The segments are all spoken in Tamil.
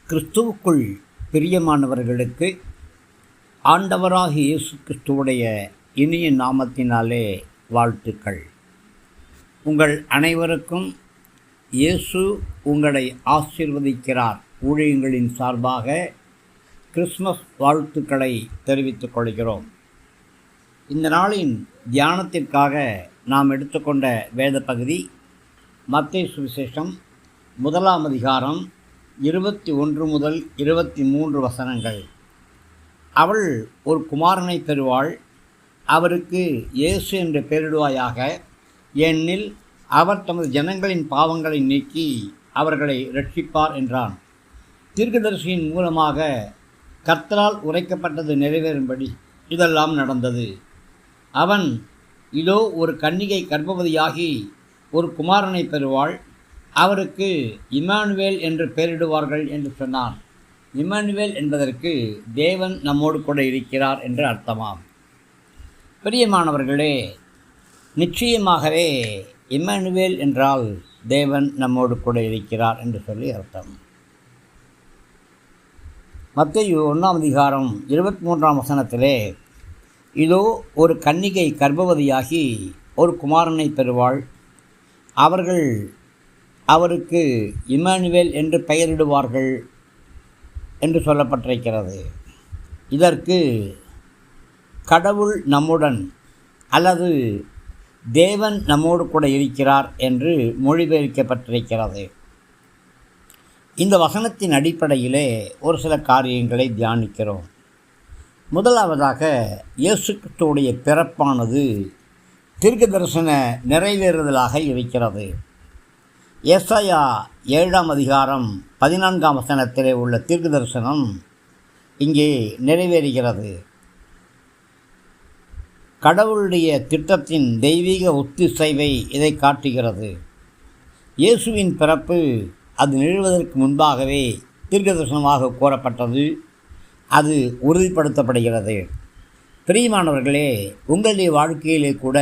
கிறிஸ்துவுக்குள் பிரியமானவர்களுக்கு ஆண்டவராகிய இயேசு கிறிஸ்துவுடைய இனிய நாமத்தினாலே வாழ்த்துக்கள். உங்கள் அனைவருக்கும் இயேசு உங்களை ஆசீர்வதிக்கிறார் ஊழியங்களின் சார்பாக கிறிஸ்மஸ் வாழ்த்துக்களை தெரிவித்துக் கொள்கிறோம். இந்த நாளின் தியானத்திற்காக நாம் எடுத்துக்கொண்ட வேத பகுதி மத்தேயு சுவிசேஷம் 1ஆம் அதிகாரம் 21 முதல் 23 வசனங்கள். அவள் ஒரு குமாரனை பெறுவாள், அவருக்கு இயேசு என்று பெயரிடுவாயாக, ஏனெனில் அவர் தமது ஜனங்களின் பாவங்களை நீக்கி அவர்களை இரட்சிப்பார் என்றான். தீர்க்கதரிசியின் மூலமாக கர்த்தரால் உரைக்கப்பட்டது நிறைவேறும்படி இதெல்லாம் நடந்தது. அவன், இதோ ஒரு கன்னிகை கர்ப்பவதியாகி ஒரு குமாரனை பெறுவாள், அவருக்கு இம்மானுவேல் என்று பெயரிடுவார்கள் என்று சொன்னான். இம்மானுவேல் என்பதற்கு தேவன் நம்மோடு கூட இருக்கிறார் என்று அர்த்தமாம். பிரியமானவர்களே, நிச்சயமாகவே இம்மானுவேல் என்றால் தேவன் நம்மோடு கூட இருக்கிறார் என்று சொல்லி அர்த்தம். மத்தேயு 1ஆம் அதிகாரம் 23ஆம் வசனத்திலே, இதோ ஒரு கன்னிகை கர்ப்பவதியாகி ஒரு குமாரனை பெறுவாள், அவருக்கு இம்மானுவேல் என்று பெயரிடுவார்கள் என்று சொல்லப்பட்டிருக்கிறது. இதற்கு கடவுள் நம்முடன் அல்லது தேவன் நம்மோடு கூட இருக்கிறார் என்று மொழிபெயர்க்கப்பட்டிருக்கிறது. இந்த வசனத்தின் அடிப்படையிலே ஒரு சில காரியங்களை தியானிக்கிறோம். முதலாவதாக, இயேசு கிறிஸ்துவுடைய பிறப்பானது தீர்க்க தரிசன நிறைவேறுதலாக இருக்கிறது. ஏசாயா 7ஆம் அதிகாரம் 14ஆம் வசனத்திலே உள்ள தீர்க்க தரிசனம் இங்கே நிறைவேறுகிறது. கடவுளுடைய திட்டத்தின் தெய்வீக ஒத்திசைவை இதை காட்டுகிறது. இயேசுவின் பிறப்பு அது நிகழ்வதற்கு முன்பாகவே தீர்க்க தரிசனமாக கூறப்பட்டது. அது உறுதிப்படுத்தப்படுகிறது. பிரியமானவர்களே, உங்களுடைய வாழ்க்கையிலே கூட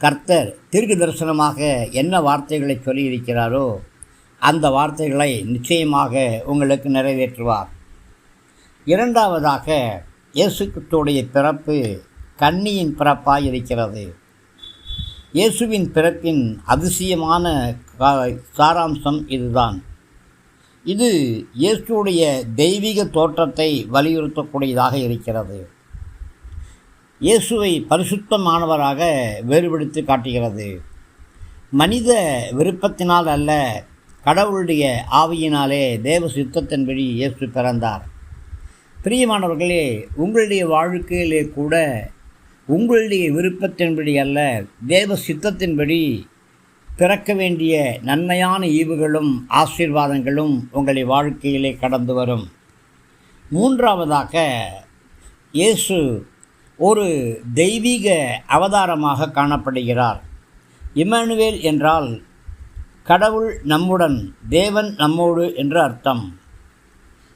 கர்த்தர் தீர்க்க தரிசனமாக என்ன வார்த்தைகளை சொல்லியிருக்கிறாரோ அந்த வார்த்தைகளை நிச்சயமாக உங்களுக்கு நிறைவேற்றுவார். இரண்டாவதாக, இயேசு கிறிஸ்துவுடைய பிறப்பு கன்னியின் பிறப்பாய் இருக்கிறது. இயேசுவின் பிறப்பின் அதிசயமான சாராம்சம் இதுதான். இது இயேசுடைய தெய்வீக தோற்றத்தை வலியுறுத்தக்கூடியதாக இருக்கிறது. இயேசுவை பரிசுத்தமானவராக வேறுபடுத்தி காட்டுகிறது. மனித விருப்பத்தினால் அல்ல, கடவுளுடைய ஆவியினாலே தேவ சித்தத்தின்படி இயேசு பிறந்தார். பிரியமானவர்களே, உங்களுடைய வாழ்க்கையிலே கூட உங்களுடைய விருப்பத்தின்படி அல்ல, தேவ சித்தத்தின்படி பிறக்க வேண்டிய நன்மையான ஈவுகளும் ஆசீர்வாதங்களும் உங்களுடைய வாழ்க்கையிலே கடந்து வரும். மூன்றாவதாக, இயேசு ஒரு தெய்வீக அவதாரமாக காணப்படுகிறார். இம்மானுவேல் என்றால் கடவுள் நம்முடன், தேவன் நம்மோடு என்று அர்த்தம்.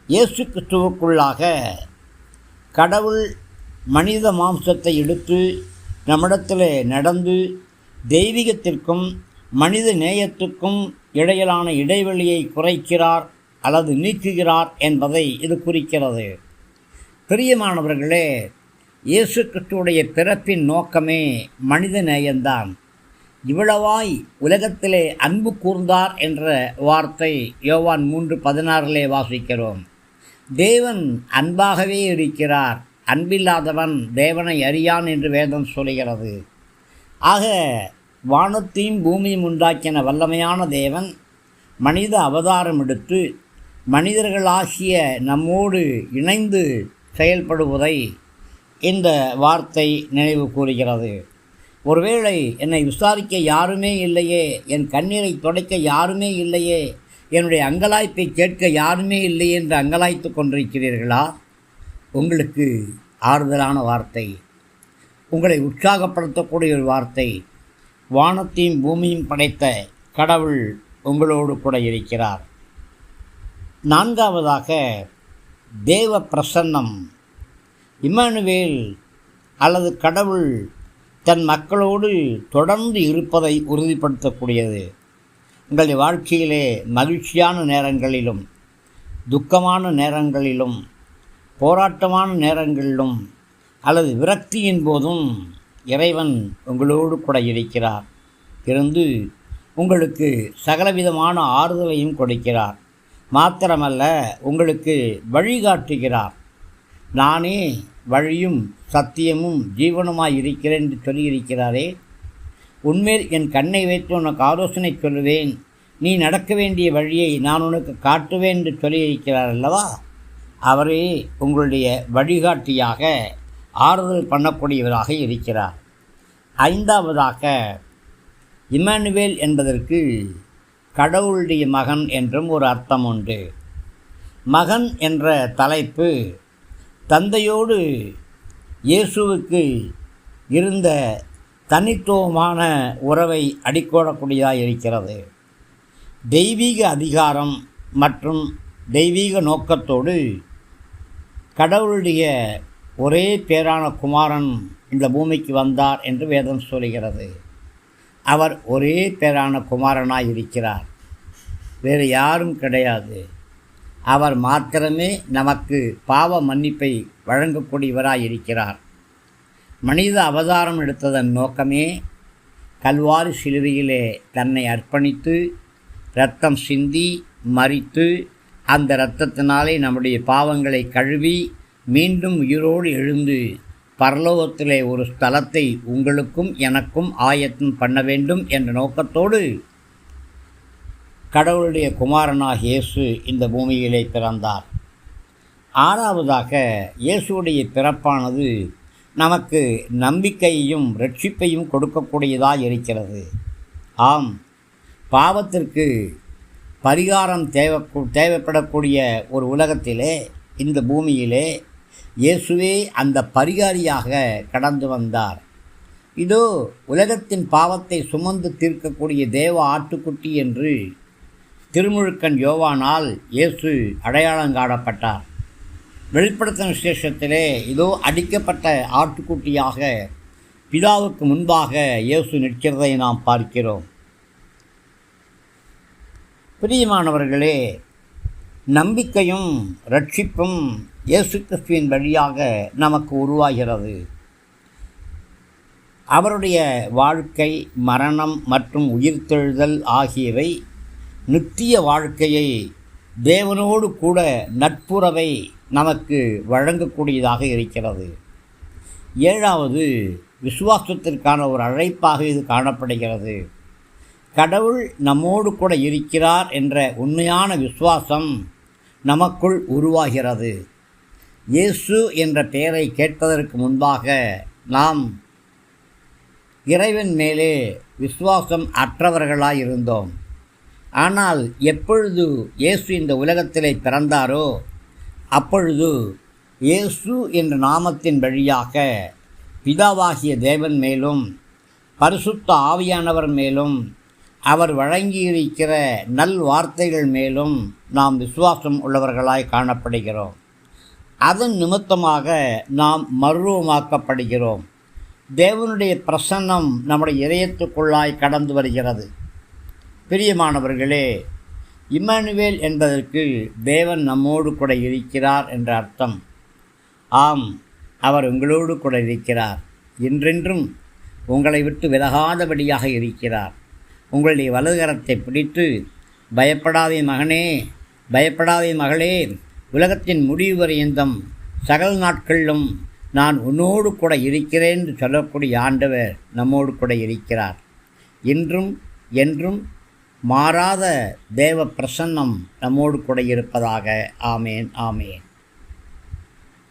இயேசு கிறிஸ்துவுக்குள்ளாக கடவுள் மனித மாம்சத்தை எடுத்து நம்மிடத்தில் நடந்து தெய்வீகத்திற்கும் மனித நேயத்துக்கும் இடையிலான இடைவெளியை குறைக்கிறார் அல்லது நீக்குகிறார் என்பதை இது குறிக்கிறது. பிரியமானவர்களே, இயேசு கிறிஸ்துவுடைய பிறப்பின் நோக்கமே மனித நேயம்தான். இவ்வளவாய் உலகத்திலே அன்பு கூர்ந்தார் என்ற வார்த்தை யோவான் 3:16 வாசிக்கிறோம். தேவன் அன்பாகவே இருக்கிறார், அன்பில்லாதவன் தேவனை அறியான் என்று வேதம் சொல்கிறது. ஆக வானத்தையும் பூமியும் உண்டாக்கின வல்லமையான தேவன் மனித அவதாரம் எடுத்து மனிதர்களாகிய நம்மோடு இணைந்து செயல்படுவதை இந்த வார்த்தை நினைவு கூறுகிறது. ஒருவேளை என்னை விசாரிக்க யாருமே இல்லையே, என் கண்ணீரை துடைக்க யாருமே இல்லையே, என்னுடைய அங்கலாய்ப்பை கேட்க யாருமே இல்லையே என்று அங்கலாய்த்து கொண்டிருக்கிறீர்களா? உங்களுக்கு ஆறுதலான வார்த்தை, உங்களை உற்சாகப்படுத்தக்கூடிய ஒரு வார்த்தை. வானத்தையும் பூமியும் படைத்த கடவுள் உங்களோடு கூட இருக்கிறார். நான்காவதாக, தேவ பிரசன்னம். இம்மானுவேல் அல்லது கடவுள் தன் மக்களோடு தொடர்ந்து இருப்பதை உறுதிப்படுத்தக்கூடியது. உங்களுடைய வாழ்க்கையிலே மகிழ்ச்சியான நேரங்களிலும் துக்கமான நேரங்களிலும் போராட்டமான நேரங்களிலும் அல்லது விரக்தியின் போதும் இறைவன் உங்களோடு கூட இருக்கிறார். இருந்து உங்களுக்கு சகலவிதமான ஆறுதலையும் கொடுக்கிறார். மாத்திரமல்ல, உங்களுக்கு வழிகாட்டுகிறார். நானே வழியும் சத்தியமும் ஜீவனுமாய் இருக்கிறேன் என்று சொல்லியிருக்கிறாரே. உன்மேல் என் கண்ணை வைத்து உனக்கு ஆலோசனை சொல்லுவேன், நீ நடக்க வேண்டிய வழியை நான் உனக்கு காட்டுவேன் என்று சொல்லியிருக்கிறார் அல்லவா. அவரே உங்களுடைய வழிகாட்டியாக ஆறுதல் பண்ணக்கூடியவராக இருக்கிறார். ஐந்தாவதாக, இம்மானுவேல் என்பதற்கு கடவுளுடைய மகன் என்றும் ஒரு அர்த்தம் உண்டு. மகன் என்ற தலைப்பு தந்தையோடு இயேசுவுக்கு இருந்த தனித்துவமான உறவை அடிக்கோடக்கூடியதாக இருக்கிறது. தெய்வீக அதிகாரம் மற்றும் தெய்வீக நோக்கத்தோடு கடவுளுடைய ஒரே பேரான குமாரன் இந்த பூமிக்கு வந்தார் என்று வேதம் சொல்கிறது. அவர் ஒரே பேரான குமாரனாய் இருக்கிறார். வேறு யாரும் கிடையாது. அவர் மாத்திரமே நமக்கு பாவ மன்னிப்பை வழங்கக்கூடியவராய் இருக்கிறார். மனித அவதாரம் எடுத்ததன் நோக்கமே கல்வாரி சிலுவையிலே தன்னை அர்ப்பணித்து இரத்தம் சிந்தி மரித்து அந்த இரத்தத்தினாலே நம்முடைய பாவங்களை கழுவி மீண்டும் உயிரோடு எழுந்து பரலோகத்திலே ஒரு ஸ்தலத்தை உங்களுக்கும் எனக்கும் ஆயத்தம் பண்ண வேண்டும் என்ற நோக்கத்தோடு கடவுளுடைய குமாரனாக இயேசு இந்த பூமியிலே பிறந்தார். ஆறாவதாக, இயேசுடைய பிறப்பானது நமக்கு நம்பிக்கையையும் ரட்சிப்பையும் கொடுக்கக்கூடியதாக இருக்கிறது. ஆம், பாவத்திற்கு பரிகாரம் தேவைப்படக்கூடிய ஒரு உலகத்திலே, இந்த பூமியிலே இயேசுவே அந்த பரிகாரியாக கடந்து வந்தார். இதோ உலகத்தின் பாவத்தை சுமந்து தீர்க்கக்கூடிய தேவ ஆட்டுக்குட்டி என்று திருமுழுக்கன் யோவானால் இயேசு அடையாளம் காணப்பட்டார். வெளிப்படுத்தின விசேஷத்திலே இதோ அடிக்கப்பட்ட ஆட்டுக்குட்டியாக பிதாவுக்கு முன்பாக இயேசு நிற்கிறதை நாம் பார்க்கிறோம். பிரியமானவர்களே, நம்பிக்கையும் ரட்சிப்பும் இயேசு கிறிஸ்துவின் வழியாக நமக்கு உருவாகிறது. அவருடைய வாழ்க்கை, மரணம் மற்றும் உயிர்த்தெழுதல் ஆகியவை நித்திய வாழ்க்கையை, தேவனோடு கூட நட்புறவை நமக்கு வழங்கக்கூடியதாக இருக்கிறது. ஏழாவது, விசுவாசத்திற்கான ஒரு அழைப்பாக இது காணப்படுகிறது. கடவுள் நம்மோடு கூட இருக்கிறார் என்ற உண்மையான விசுவாசம் நமக்குள் உருவாகிறது. இயேசு என்ற பெயரை கேட்பதற்கு முன்பாக நாம் இறைவன் மேலே விசுவாசம் அற்றவர்களாய் இருந்தோம். ஆனால் எப்பொழுது இயேசு இந்த உலகத்திலே பிறந்தாரோ அப்பொழுது இயேசு என்ற நாமத்தின் வழியாக பிதாவாகிய தேவன் மேலும் பரிசுத்த ஆவியானவர் மேலும் அவர் வழங்கியிருக்கிற நல் வார்த்தைகள் மேலும் நாம் விசுவாசம் உள்ளவர்களாய் காணப்படுகிறோம். அதன் நிமித்தமாக நாம் மறுரூபமாக்கப்படுகிறோம். தேவனுடைய பிரசன்னம் நம்முடைய இதயத்துக்குள்ளாய் கடந்து வருகிறது. பிரியமானவர்களே, இம்மானுவேல் என்பதற்கு தேவன் நம்மோடு கூட இருக்கிறார் என்ற அர்த்தம். ஆம், அவர் உங்களோடு கூட இருக்கிறார். என்றென்றும் உங்களை விட்டு விலகாதபடியாக இருக்கிறார். உங்களுடைய வலதுகரத்தை பிடித்து, பயப்படாதே மகனே, பயப்படாதே மகளே, உலகத்தின் முடிவு வரையந்தம் சகல நாட்களிலும் நான் உன்னோடு கூட இருக்கிறேன் என்று சொல்லக்கூடிய ஆண்டவர் நம்மோடு கூட இருக்கிறார். இன்றும் என்றும் மாறாத தேவ பிரசன்னம் நம்மோடு கூட இருப்பதாக. ஆமேன், ஆமேன்.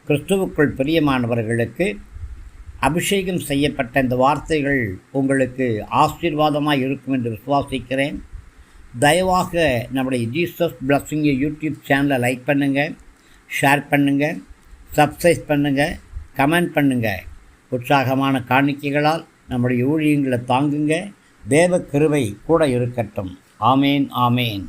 கிறிஸ்துவுக்குள் பிரியமானவர்களுக்கு அபிஷேகம் செய்யப்பட்ட இந்த வார்த்தைகள் உங்களுக்கு ஆசீர்வாதமாக இருக்கும் என்று விசுவாசிக்கிறேன். தயவாக நம்முடைய ஜீசஸ் பிளஸிங் யூடியூப் சேனலை லைக் பண்ணுங்கள், ஷேர் பண்ணுங்கள், சப்ஸ்கிரைப் பண்ணுங்கள், கமெண்ட் பண்ணுங்கள். உற்சாகமான காணிக்கைகளால் நம்முடைய ஊழியங்களை தாங்குங்க. தேவ கிருபை கூட இருக்கட்டும். ஆமேன், ஆமேன்.